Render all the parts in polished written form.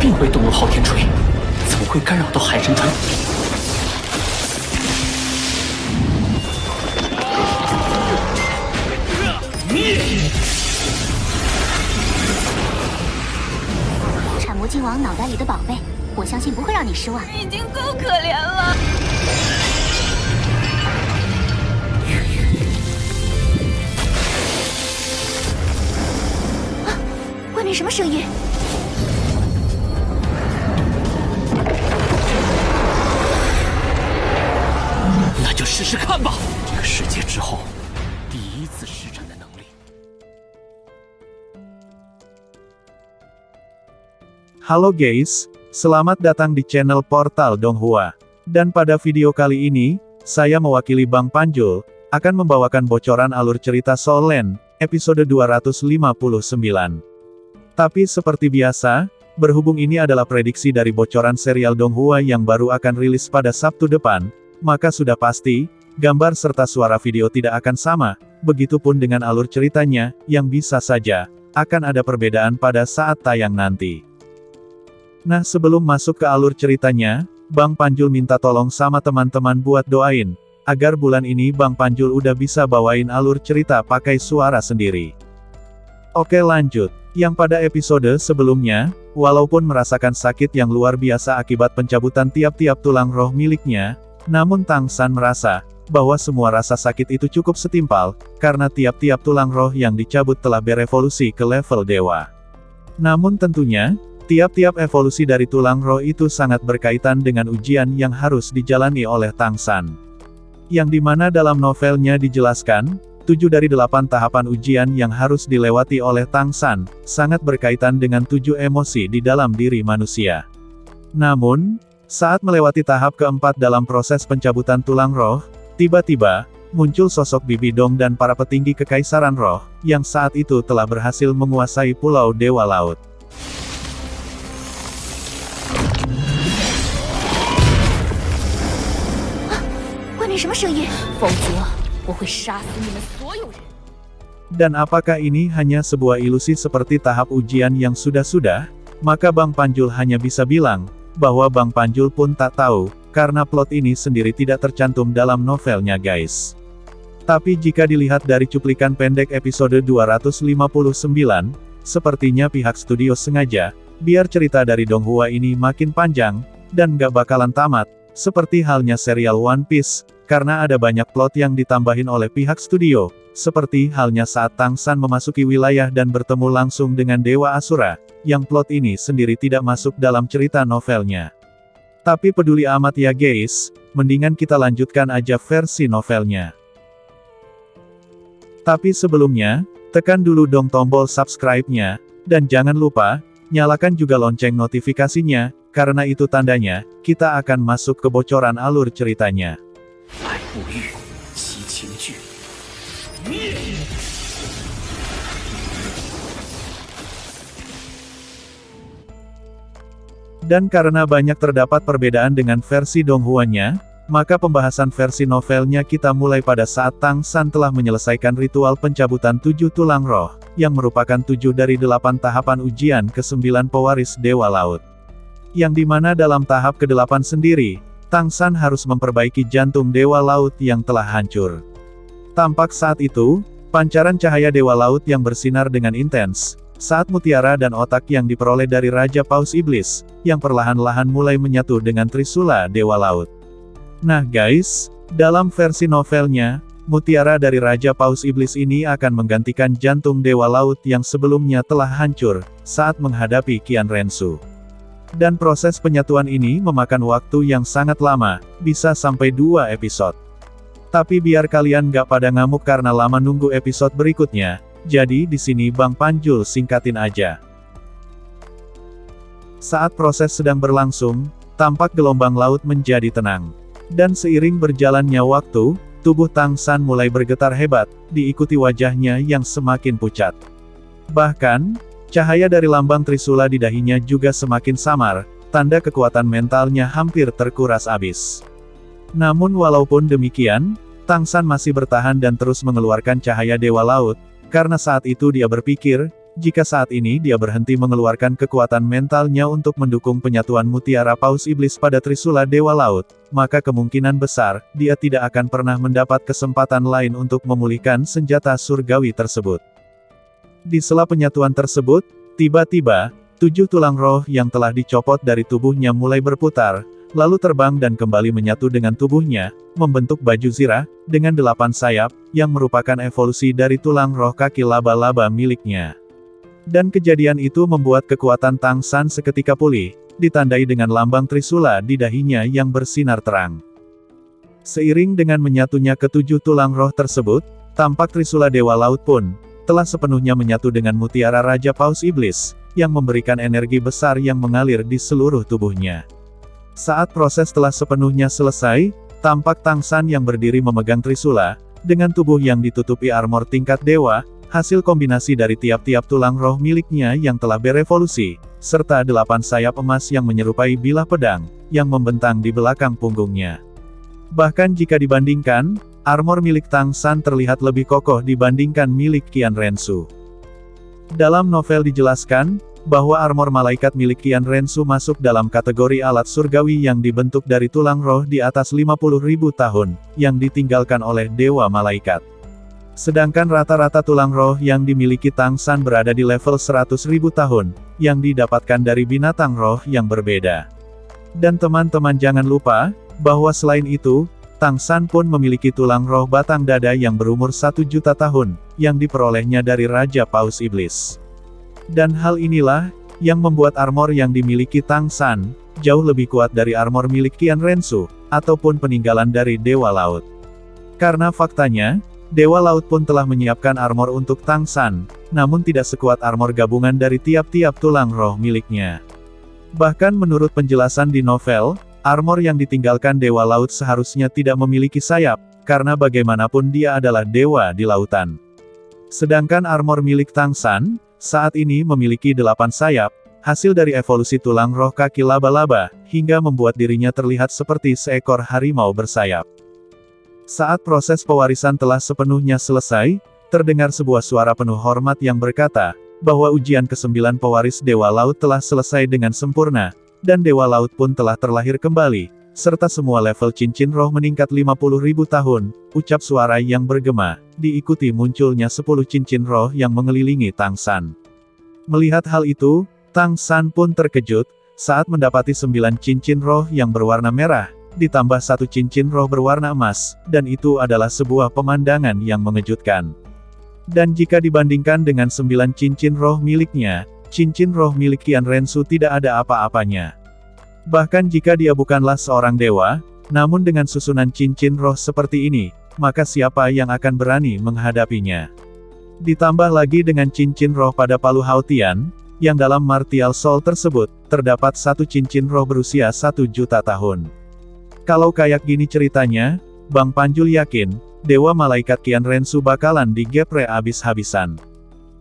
定会动用昊天锤，怎么会干扰到海神团？产魔镜王脑袋里的宝贝，我相信不会让你失望。已经够可怜了。外面什么声音？那就试试看吧，这个世界之后第一次施展的能力。Halo guys, selamat datang di channel Portal Donghua. Dan pada video kali ini, saya mewakili Bang Panjul, akan membawakan bocoran alur cerita Soul Land, episode 259. Tapi seperti biasa, berhubung ini adalah prediksi dari bocoran serial Donghua yang baru akan rilis pada Sabtu depan, maka sudah pasti, gambar serta suara video tidak akan sama, begitupun dengan alur ceritanya, yang bisa saja, akan ada perbedaan pada saat tayang nanti. Nah sebelum masuk ke alur ceritanya, Bang Panjul minta tolong sama teman-teman buat doain, agar bulan ini Bang Panjul udah bisa bawain alur cerita pakai suara sendiri. Oke lanjut. Yang pada episode sebelumnya, walaupun merasakan sakit yang luar biasa akibat pencabutan tiap-tiap tulang roh miliknya, namun Tang San merasa, bahwa semua rasa sakit itu cukup setimpal, karena tiap-tiap tulang roh yang dicabut telah berevolusi ke level dewa. Namun tentunya, tiap-tiap evolusi dari tulang roh itu sangat berkaitan dengan ujian yang harus dijalani oleh Tang San. Yang dimana dalam novelnya dijelaskan, 7 dari 8 tahapan ujian yang harus dilewati oleh Tang San, sangat berkaitan dengan 7 emosi di dalam diri manusia. Namun, saat melewati tahap keempat dalam proses pencabutan tulang roh, tiba-tiba, muncul sosok Bibi Dong dan para petinggi Kekaisaran Roh, yang saat itu telah berhasil menguasai Pulau Dewa Laut. Dan apakah ini hanya sebuah ilusi seperti tahap ujian yang sudah-sudah? Maka Bang Panjul hanya bisa bilang, bahwa Bang Panjul pun tak tahu, karena plot ini sendiri tidak tercantum dalam novelnya guys. Tapi jika dilihat dari cuplikan pendek episode 259, sepertinya pihak studio sengaja, biar cerita dari Donghua ini makin panjang, dan gak bakalan tamat, seperti halnya serial One Piece, karena ada banyak plot yang ditambahin oleh pihak studio, seperti halnya saat Tang San memasuki wilayah dan bertemu langsung dengan Dewa Asura, yang plot ini sendiri tidak masuk dalam cerita novelnya. Tapi peduli amat ya guys, mendingan kita lanjutkan aja versi novelnya. Tapi sebelumnya, tekan dulu dong tombol subscribe-nya, dan jangan lupa, nyalakan juga lonceng notifikasinya, karena itu tandanya, kita akan masuk ke bocoran alur ceritanya. Dan karena banyak terdapat perbedaan dengan versi Donghuanya, maka pembahasan versi novelnya kita mulai pada saat Tang San telah menyelesaikan ritual pencabutan 7 tulang roh, yang merupakan 7 dari 8 tahapan ujian ke-9 pewaris Dewa Laut. Yang dimana dalam tahap ke-8 sendiri, Tang San harus memperbaiki jantung Dewa Laut yang telah hancur. Tampak saat itu, pancaran cahaya Dewa Laut yang bersinar dengan intens, saat mutiara dan otak yang diperoleh dari Raja Paus Iblis, yang perlahan-lahan mulai menyatu dengan Trisula Dewa Laut. Nah guys, dalam versi novelnya, mutiara dari Raja Paus Iblis ini akan menggantikan jantung Dewa Laut yang sebelumnya telah hancur, saat menghadapi Qian Rensu. Dan proses penyatuan ini memakan waktu yang sangat lama, bisa sampai 2 episode. Tapi biar kalian gak pada ngamuk karena lama nunggu episode berikutnya, jadi di sini Bang Panjul singkatin aja. Saat proses sedang berlangsung, tampak gelombang laut menjadi tenang. Dan seiring berjalannya waktu, tubuh Tang San mulai bergetar hebat, diikuti wajahnya yang semakin pucat. Bahkan, cahaya dari lambang Trisula di dahinya juga semakin samar, tanda kekuatan mentalnya hampir terkuras abis. Namun walaupun demikian, Tang San masih bertahan dan terus mengeluarkan cahaya Dewa Laut, karena saat itu dia berpikir, Jika saat ini dia berhenti mengeluarkan kekuatan mentalnya untuk mendukung penyatuan mutiara paus iblis pada Trisula Dewa Laut, maka kemungkinan besar, dia tidak akan pernah mendapat kesempatan lain untuk memulihkan senjata surgawi tersebut. Di sela penyatuan tersebut, tiba-tiba, 7 tulang roh yang telah dicopot dari tubuhnya mulai berputar, lalu terbang dan kembali menyatu dengan tubuhnya, membentuk baju zirah, dengan 8 sayap, yang merupakan evolusi dari tulang roh kaki laba-laba miliknya. Dan kejadian itu membuat kekuatan Tang San seketika pulih, ditandai dengan lambang Trisula di dahinya yang bersinar terang. Seiring dengan menyatunya ke-7 tulang roh tersebut, tampak Trisula Dewa Laut pun telah sepenuhnya menyatu dengan mutiara Raja Paus Iblis, yang memberikan energi besar yang mengalir di seluruh tubuhnya. Saat proses telah sepenuhnya selesai, tampak Tang San yang berdiri memegang Trisula, dengan tubuh yang ditutupi armor tingkat dewa, hasil kombinasi dari tiap-tiap tulang roh miliknya yang telah berevolusi, serta 8 sayap emas yang menyerupai bilah pedang, yang membentang di belakang punggungnya. Bahkan jika dibandingkan, armor milik Tang San terlihat lebih kokoh dibandingkan milik Qian Rensu. Dalam novel dijelaskan, bahwa armor malaikat milik Qian Rensu masuk dalam kategori alat surgawi yang dibentuk dari tulang roh di atas 50.000 tahun, yang ditinggalkan oleh dewa malaikat. Sedangkan rata-rata tulang roh yang dimiliki Tang San berada di level 100.000 tahun, yang didapatkan dari binatang roh yang berbeda. Dan teman-teman jangan lupa, bahwa selain itu, Tang San pun memiliki tulang roh batang dada yang berumur 1 juta tahun, yang diperolehnya dari Raja Paus Iblis. Dan hal inilah, yang membuat armor yang dimiliki Tang San, jauh lebih kuat dari armor milik Qian Rensu, ataupun peninggalan dari Dewa Laut. Karena faktanya, Dewa Laut pun telah menyiapkan armor untuk Tang San, namun tidak sekuat armor gabungan dari tiap-tiap tulang roh miliknya. Bahkan menurut penjelasan di novel, armor yang ditinggalkan Dewa Laut seharusnya tidak memiliki sayap, karena bagaimanapun dia adalah dewa di lautan. Sedangkan armor milik Tang San, saat ini memiliki 8 sayap, hasil dari evolusi tulang roh kaki laba-laba, hingga membuat dirinya terlihat seperti seekor harimau bersayap. Saat proses pewarisan telah sepenuhnya selesai, terdengar sebuah suara penuh hormat yang berkata, bahwa ujian ke-9 pewaris Dewa Laut telah selesai dengan sempurna, dan Dewa Laut pun telah terlahir kembali, serta semua level cincin roh meningkat 50.000 tahun, ucap suara yang bergema, diikuti munculnya 10 cincin roh yang mengelilingi Tang San. Melihat hal itu, Tang San pun terkejut, saat mendapati 9 cincin roh yang berwarna merah, ditambah 1 cincin roh berwarna emas, dan itu adalah sebuah pemandangan yang mengejutkan. Dan jika dibandingkan dengan 9 cincin roh miliknya, cincin roh milik Qian Rensu tidak ada apa-apanya. Bahkan jika dia bukanlah seorang dewa, namun dengan susunan cincin roh seperti ini, maka siapa yang akan berani menghadapinya? Ditambah lagi dengan cincin roh pada palu Haotian, yang dalam Martial Soul tersebut, terdapat 1 cincin roh berusia 1 juta tahun. Kalau kayak gini ceritanya, Bang Panjul yakin, Dewa Malaikat Qian Rensu bakalan digepre abis-habisan.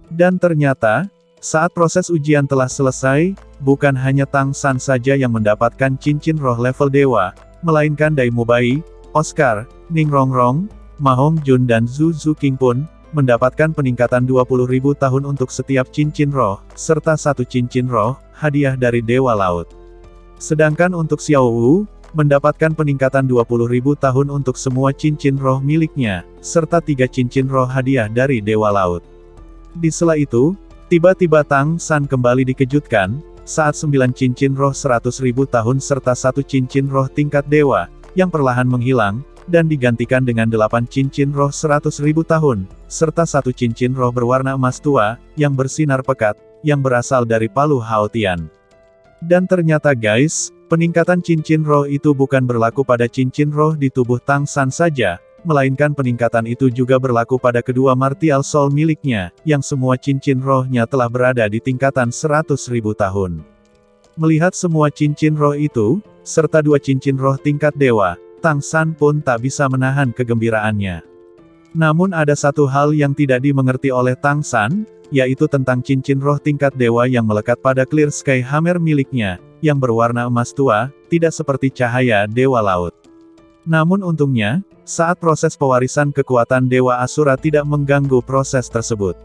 Dan ternyata, saat proses ujian telah selesai, bukan hanya Tang San saja yang mendapatkan cincin roh level dewa, melainkan Dai Mubai, Oscar, Ning Rongrong, Ma Hongjun dan Zhu Zuqing pun, mendapatkan peningkatan 20.000 tahun untuk setiap cincin roh, serta 1 cincin roh, hadiah dari Dewa Laut. Sedangkan untuk Xiao Wu, mendapatkan peningkatan 20.000 tahun untuk semua cincin roh miliknya, serta 3 cincin roh hadiah dari Dewa Laut. Di sela itu, tiba-tiba Tang San kembali dikejutkan, saat 9 cincin roh 100.000 tahun serta 1 cincin roh tingkat dewa, yang perlahan menghilang, dan digantikan dengan 8 cincin roh 100.000 tahun, serta 1 cincin roh berwarna emas tua, yang bersinar pekat, yang berasal dari palu Haotian. Dan ternyata guys, peningkatan cincin roh itu bukan berlaku pada cincin roh di tubuh Tang San saja, melainkan peningkatan itu juga berlaku pada kedua Martial Soul miliknya, yang semua cincin rohnya telah berada di tingkatan 100.000 tahun. Melihat semua cincin roh itu, serta 2 cincin roh tingkat dewa, Tang San pun tak bisa menahan kegembiraannya. Namun ada satu hal yang tidak dimengerti oleh Tang San, yaitu tentang cincin roh tingkat dewa yang melekat pada Clear Sky Hammer miliknya, yang berwarna emas tua, tidak seperti cahaya Dewa Laut. Namun untungnya, saat proses pewarisan kekuatan Dewa Asura tidak mengganggu proses tersebut.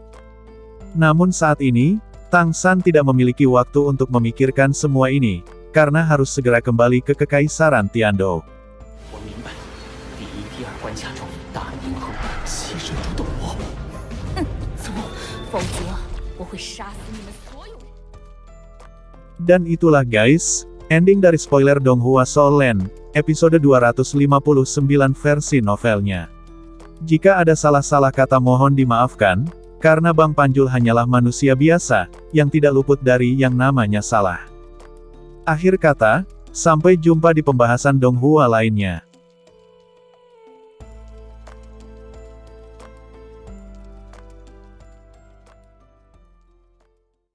Namun saat ini, Tang San tidak memiliki waktu untuk memikirkan semua ini, karena harus segera kembali ke Kekaisaran Tiandou. 我明白，第一、第二关卡中，大明和我牺牲都懂我。走，否则我会杀死你们所有人。 Dan itulah guys, ending dari spoiler Donghua Soul Land, episode 259 versi novelnya. Jika ada salah-salah kata mohon dimaafkan, karena Bang Panjul hanyalah manusia biasa, yang tidak luput dari yang namanya salah. Akhir kata, sampai jumpa di pembahasan Donghua lainnya.